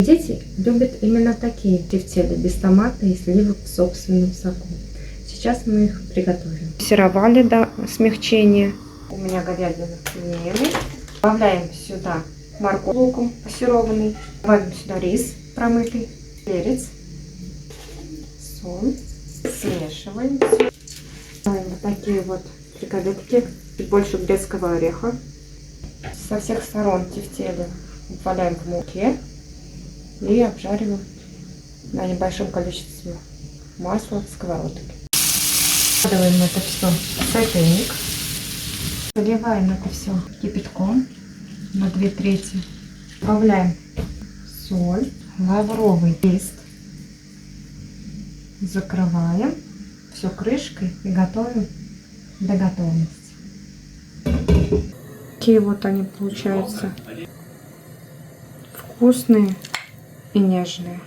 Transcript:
Дети любят именно такие тефтели, без томата и сливок в собственном соку. Сейчас мы их приготовим. Серовали до смягчения. У меня говядина пельмени. Добавляем сюда морковь луком пассерованный. Добавим сюда рис промытый, перец, соль. Смешиваем. Добавим вот такие вот фрикадельки, чуть больше грецкого ореха. Со всех сторон тефтели валяем в муке и обжариваем на небольшом количестве масла в сковородке. Вкладываем это все в сотейник. Заливаем это все кипятком на 2/3. Добавляем соль, лавровый лист. Закрываем все крышкой и готовим до готовности. Такие вот они получаются. Вкусные и нежные.